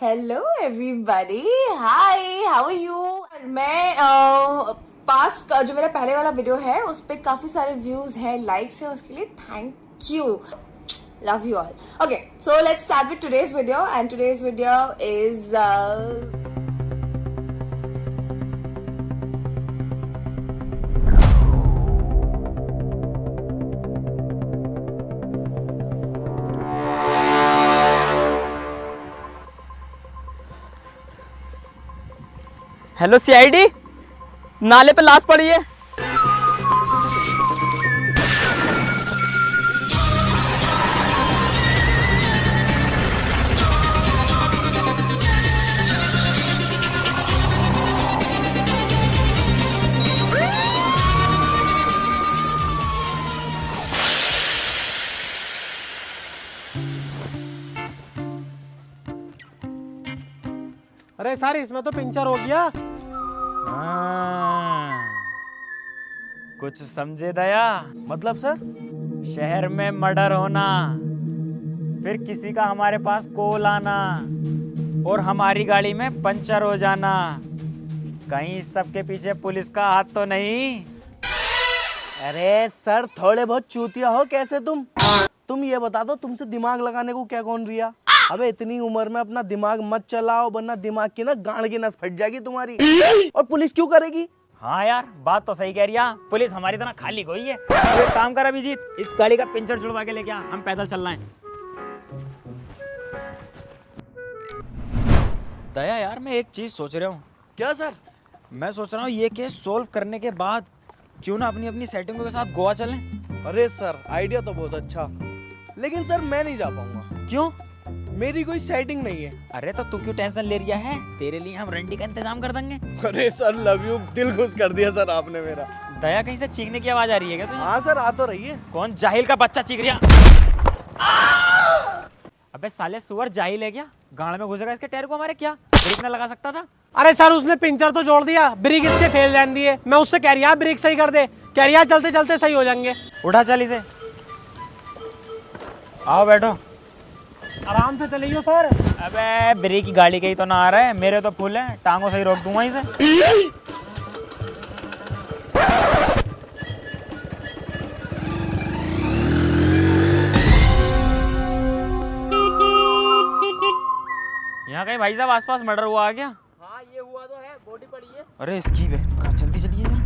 Hello everybody, hi, how are you. मैं past का जो मेरा पहले वाला वीडियो है उस पे काफी सारे व्यूज है, लाइक्स है, उसके लिए thank you, love you all. Okay, so let's start with today's video and today's video is hello CID, नाले पे लाश पड़ी है। अरे सर, इसमें तो पंचर हो गया। कुछ समझे दया? मतलब सर? शहर में मर्डर होना, फिर किसी का हमारे पास कॉल आना और हमारी गाड़ी में पंचर हो जाना। कहीं सबके पीछे पुलिस का हाथ तो नहीं? अरे सर, थोड़े बहुत चूतिया हो कैसे तुम ये बता दो, तुमसे दिमाग लगाने को क्या कौन रिया? अबे इतनी उम्र में अपना दिमाग मत चलाओ, वरना दिमाग की ना गांड की नस फट जाएगी तुम्हारी। और पुलिस क्यों करेगी? हाँ यार, बात तो सही कह रही है। पुलिस हमारी तरह खाली कोई है। तो एक काम कर अभिजीत, इस गाड़ी का पंचर छुड़वा के लेके आ, हम पैदल चलना है। दया यार, मैं एक चीज सोच रहा हूँ। क्या सर? मैं सोच रहा हूँ ये केस सोल्व करने के बाद क्यों ना अपनी अपनी सेटिंगों के साथ गोवा चलें। अरे सर, आइडिया तो बहुत अच्छा, लेकिन सर मैं नहीं जा पाऊंगा। क्यों? मेरी कोई सेटिंग नहीं है। अरे तो तू क्यों टेंशन ले रहा है? तेरे लिए हम रंडी का इंतजाम कर देंगे। अरे सर, लव यू, दिल खुश कर दिया सर आपने मेरा। दया, कहीं से चीखने की आवाज आ रही है क्या तुझे? हाँ सर, आ तो रही है। कौन जाहिल का बच्चा चीख रहा? अबे साले सुअर, जाहिल है क्या? गाड़ में घुसेगा इसके टायर को हमारे, क्या ब्रेक न लगा सकता था? अरे सर, उसने पिंचर तो जोड़ दिया, ब्रेक इसके फेल रहने दिए। मैं उससे कह रही ब्रेक सही कर दे, कह रही चलते चलते सही हो जाएंगे। उठा चल इसे। आओ बैठो। आराम से चलिए सर। अबे ब्रेक की गाड़ी के ही तो ना आ रहा है, मेरे तो फुल है, टांगों से ही रोक दूंगा इसे। यहाँ कहीं भाई साहब आसपास मर्डर हुआ आ गया? हाँ, ये हुआ तो है, बॉडी पड़ी है। अरे इसकी बहन का, जल्दी चलिए जरा।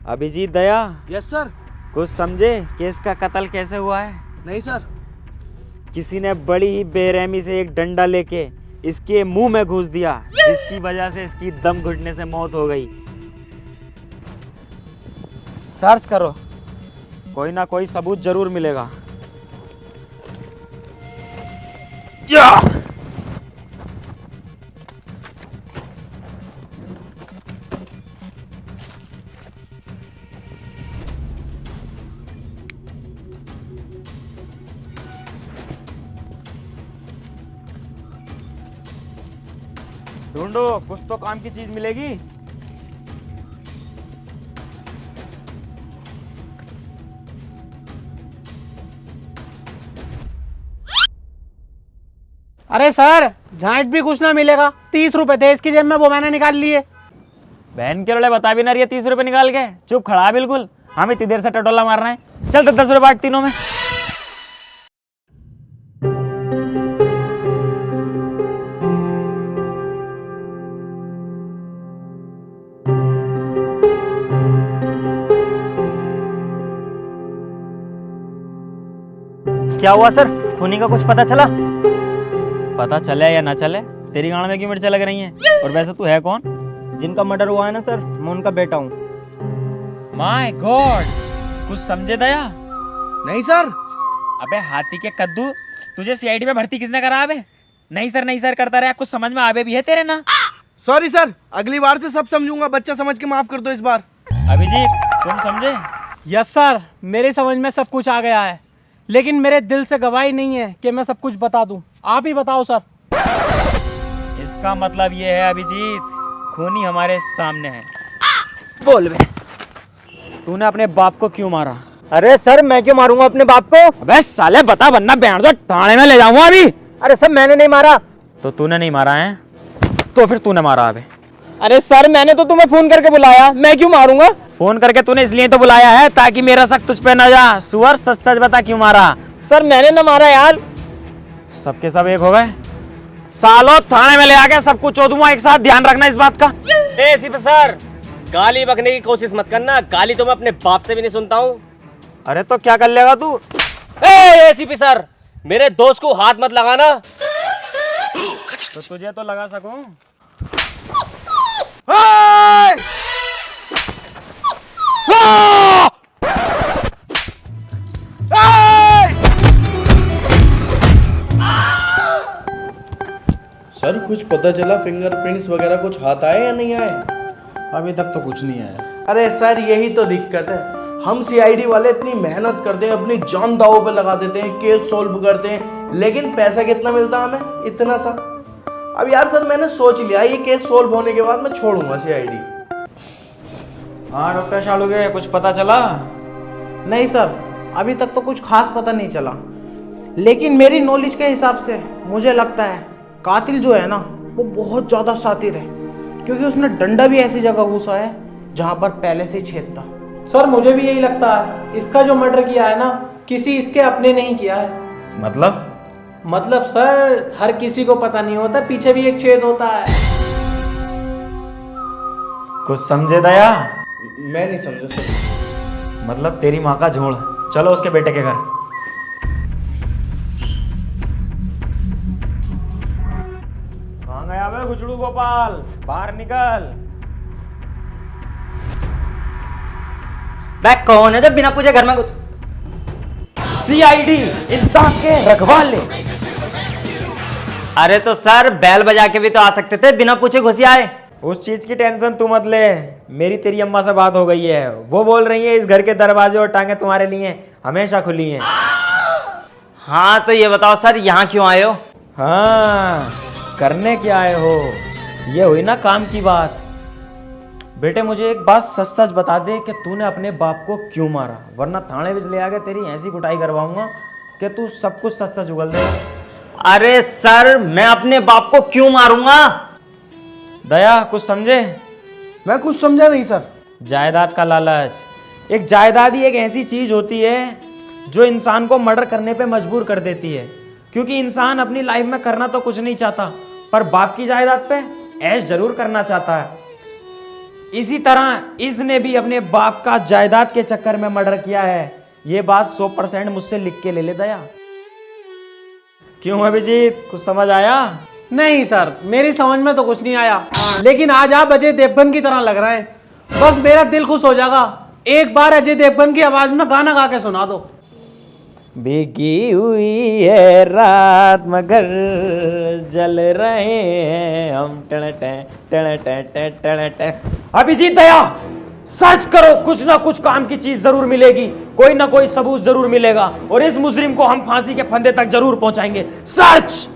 अभिजीत, दया, यस सर। कुछ समझे कि इसका कत्ल कैसे हुआ है? नहीं सर। किसी ने बड़ी ही बेरहमी से एक डंडा लेके इसके मुंह में घुस दिया, जिसकी वजह से इसकी दम घुटने से मौत हो गई। सर्च करो, कोई ना कोई सबूत जरूर मिलेगा। या! ढूंढो, कुछ तो काम की चीज मिलेगी। अरे सर, झांट भी कुछ ना मिलेगा। 30 रुपए थे इसकी जेब में, वो मैंने निकाल लिए। बहन के रोले बता भी ना रही है, 30 रुपए निकाल के चुप खड़ा बिल्कुल। हम इतनी देर से टटोला मार रहे हैं। चल तो 10 रुपए बांट तीनों में। क्या हुआ सर, खूनी का कुछ पता चला? पता चले या ना चले, तेरी गाड़ में क्यों मिर्चा लग रही हैं? और वैसे तू है कौन? जिनका मर्डर हुआ है ना सर, मैं उनका बेटा हूँ। माय गॉड, कुछ समझे दया? नहीं सर। अबे हाथी के कद्दू, तुझे सीआईडी में भर्ती किसने करा? अबे नहीं सर करता रहा, कुछ समझ में आवे भी है तेरे ना? सॉरी सर, अगली बार से सब समझूंगा, बच्चा समझ के माफ कर दो इस बार। अभिजीत, तुम समझे? यस सर, मेरी समझ में सब कुछ आ गया है, लेकिन मेरे दिल से गवाही नहीं है कि मैं सब कुछ बता दूं। आप ही बताओ सर। इसका मतलब ये है अभिजीत, खूनी हमारे सामने है। बोल बे, तूने अपने बाप को क्यों मारा? अरे सर मैं क्यों मारूंगा अपने बाप को? अबे साले बता, वरना बैंड जो थाने में ले जाऊंगा अभी। अरे सर मैंने नहीं मारा। तो तूने नहीं मारा है, तो फिर तूने मारा अबे। अरे सर मैंने तो तुम्हें फोन करके बुलाया, मैं क्यों मारूंगा? फोन करके तूने इसलिए तो बुलाया है ताकि मेरा शक तुझ पे न जा। सुअर, सच सच बता क्यों मारा? सर मैंने ना मारा यार। सबके सब एक हो गए। सालों थाने में ले आके सब कुछ चो दूंगा एक साथ, ध्यान रखना इस बात का। एसीपी सर, गाली बकने की कोशिश मत करना। गाली तो मैं अपने बाप से भी नहीं सुनता हूँ। अरे तो क्या कर लेगा तू? एसीपी सर, मेरे दोस्त को हाथ मत लगाना। तो तुझे तो लगा सकूं। सर कुछ पता चला, फिंगरप्रिंट्स वगैरह कुछ हाथ आए या नहीं आए? अभी तक तो कुछ नहीं आया। अरे सर यही तो दिक्कत है, हम सीआईडी वाले इतनी मेहनत करते हैं, अपनी जान दांव पे लगा देते हैं, केस सॉल्व करते हैं, लेकिन पैसा कितना मिलता हमें? इतना सा। अब यार सर मैंने सोच लिया ये केस सॉल्व होने के बाद मैं छोड़ूंगा सीआईडी। हाँ डॉक्टर शालुगे, कुछ पता चला? नहीं सर, अभी तक तो कुछ खास पता नहीं चला, लेकिन मेरी नॉलेज के हिसाब से मुझे लगता है कातिल जो है ना वो बहुत ज़्यादा शातिर है, क्योंकि उसने डंडा भी ऐसी जगह घुसा है जहाँ पर पहले से छेद था। सर मुझे भी यही लगता है, इसका जो मर्डर किया है ना किसी इसके अपने नहीं किया है। मतलब सर हर किसी को पता नहीं होता पीछे भी एक छेद होता है। कुछ समझे दया? मैं नहीं समझा सर। मतलब तेरी माँ का झोल। चलो उसके बेटे के घर। कहाँ गया बे गुचड़ू गोपाल? बाहर निकल। बैग कौन है जब बिना पूछे घर में कुछ? सीआईडी, इंसाफ के रखवाले। अरे तो सर बैल बजा के भी तो आ सकते थे, बिना पूछे घुसी आए। उस चीज की टेंशन तू मत ले, मेरी तेरी अम्मा से बात हो गई है। वो बोल रही है इस घर के दरवाजे और टांगे तुम्हारे लिए हमेशा खुली हैं। हाँ तो ये बताओ सर यहाँ क्यों आए हो? हाँ, करने क्या आए हो? ये हुई ना काम की बात। बेटे मुझे एक बात सच सच बता दे कि तूने अपने बाप को क्यों मारा, वरना थाने में ले आके तेरी ऐसी कुटाई करवाऊंगा कि तू सब कुछ सच सच उगल देगा। अरे सर मैं अपने बाप को क्यों मारूंगा? दया कुछ समझे? मैं कुछ समझा नहीं सर। जायदाद का लालच। एक जायदाद ही एक ऐसी चीज होती है जो इंसान को मर्डर करने पे मजबूर कर देती है, क्योंकि इंसान अपनी लाइफ में करना तो कुछ नहीं चाहता, पर बाप की जायदाद पे ऐश जरूर करना चाहता है। इसी तरह इसने भी अपने बाप का जायदाद के चक्कर में मर्डर किया है। ये बात 100% मुझसे लिख के ले ले दया। क्यों अभिजीत, कुछ समझ आया? नहीं सर, मेरी समझ में तो कुछ नहीं आया, लेकिन आज आप अजय देवगन की तरह लग रहे हैं। बस मेरा दिल खुश हो जाएगा एक बार अजय देवगन की आवाज में गाना गा के सुना दो। भीगी हुई है रात मगर जल रहे हैं हम। अभिजीत दया, सर्च करो, कुछ ना कुछ काम की चीज जरूर मिलेगी, कोई ना कोई सबूत जरूर मिलेगा, और इस मुजरिम को हम फांसी के फंदे तक जरूर पहुंचाएंगे। सर्च।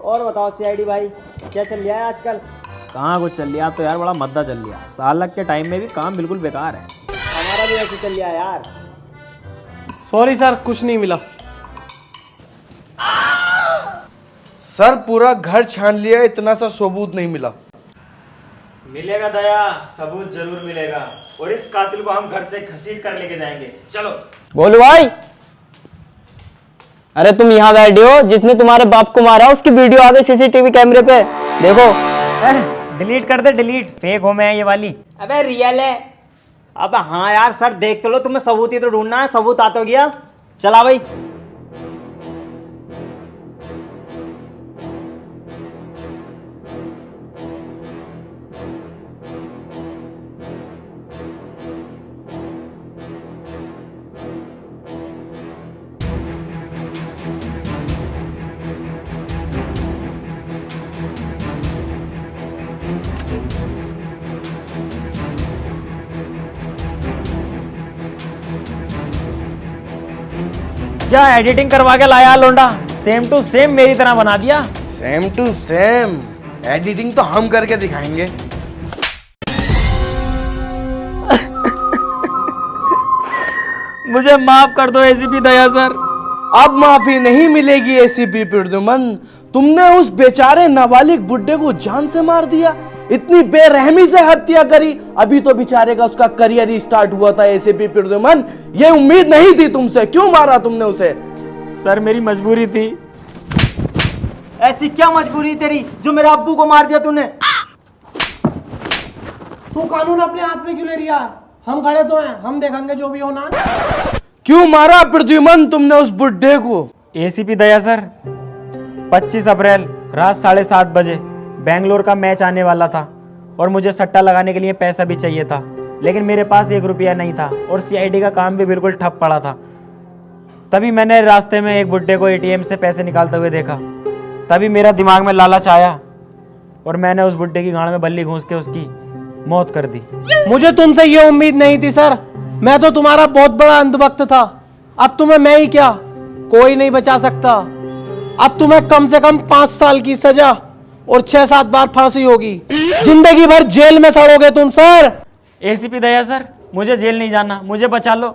और बताओ सीआईडी भाई क्या चल रहा है आजकल? कहाँ कुछ चल लिया, तो यार बड़ा मद्दा चल लिया। साल के टाइम में भी काम बिल्कुल बेकार है। हमारा भी ऐसे चल रहा है यार। सॉरी सर, कुछ नहीं मिला। सर पूरा घर छान लिया, इतना सा सबूत नहीं मिला। मिलेगा दया, सबूत जरूर मिलेगा, और इस कातिल को हम घर से घसीट कर लेके जाएंगे। चलो। बोलो भाई। अरे तुम यहाँ बैठे हो, जिसने तुम्हारे बाप को मारा उसकी वीडियो आ गई सीसीटीवी कैमरे पे, देखो। डिलीट कर दे, डिलीट। फेक हो मैं ये वाली। अबे रियल है। अब हाँ यार सर देख तो लो, तुम्हें सबूत ही तो ढूंढना है, सबूत आ तो गया। चला भाई। क्या एडिटिंग करवा के लाया लोंडा, सेम टू सेम मेरी तरह बना दिया। सेम टू सेम एडिटिंग तो हम करके दिखाएंगे। मुझे माफ कर दो एसीपी दया सर। अब माफी नहीं मिलेगी एसीपी प्रद्युमन। तुमने उस बेचारे नाबालिग बुड्ढे को जान से मार दिया, इतनी बेरहमी से हत्या करी। अभी तो बेचारे का उसका करियर ही स्टार्ट हुआ था। एसीपी प्रद्युमन, ये उम्मीद नहीं थी तुमसे, क्यों मारा तुमने उसे? सर मेरी मजबूरी थी। ऐसी क्या मजबूरी तेरी जो मेरे अब्बू को मार दिया तूने? तू कानून अपने हाथ में क्यों ले रिया? हम खड़े तो हैं, हम देखेंगे जो भी होना। क्यों मारा प्रद्युमन तुमने उस बुड्ढे को? एसीपी दया सर, 25 अप्रैल रात 7:30 बजे बेंगलोर का मैच आने वाला था और मुझे सट्टा लगाने के लिए पैसा भी चाहिए था, लेकिन मेरे पास 1 रुपया नहीं था और सीआईडी का काम भी बिल्कुल ठप पड़ा था। तभी मैंने रास्ते में एक बुड्ढे को एटीएम से पैसे निकालते हुए देखा। तभी मेरा दिमाग में लालच आया और मैंने उस बुड्ढे की गांड में बल्ली घूंस के उसकी मौत कर दी। मुझे तुमसे ये उम्मीद नहीं थी सर, मैं तो तुम्हारा बहुत बड़ा अंधभक्त था। अब तुम्हें मैं ही क्या, कोई नहीं बचा सकता। अब तुम्हें कम से कम 5 साल की सजा और 6-7 बार फांसी होगी। जिंदगी भर जेल में सड़ोगे तुम सर। एसीपी दया सर, मुझे जेल नहीं जाना, मुझे बचा लो।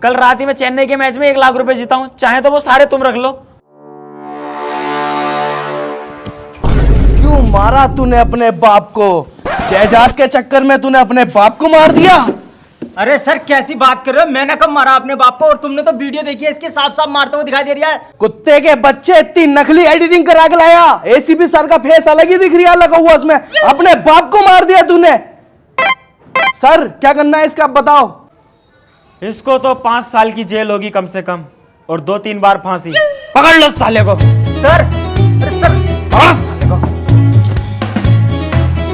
कल रात ही मैं चेन्नई के मैच में 1 लाख रुपए जीता हूं, चाहे तो वो सारे तुम रख लो। क्यों मारा तूने अपने बाप को? जायदाद के चक्कर में तूने अपने बाप को मार दिया? अरे सर कैसी बात कर रहे हो? मैंने कब मारा अपने बाप को? और तुमने तो वीडियो देखी है, इसके साफ साफ मारते हुए दिखाई दे रहा है। कुत्ते के बच्चे, इतनी नकली एडिटिंग करा के लाया। एसीपी सर का फेस अलग ही दिख रहा लगा हुआ उसमें। अपने बाप को मार दिया तूने। सर क्या करना है इसका आप बताओ। इसको तो 5 साल की जेल होगी कम से कम और 2-3 बार फांसी। पकड़ लो साले को। सर, अरे सर,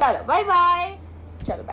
चलो बाय बाय। चलो bye।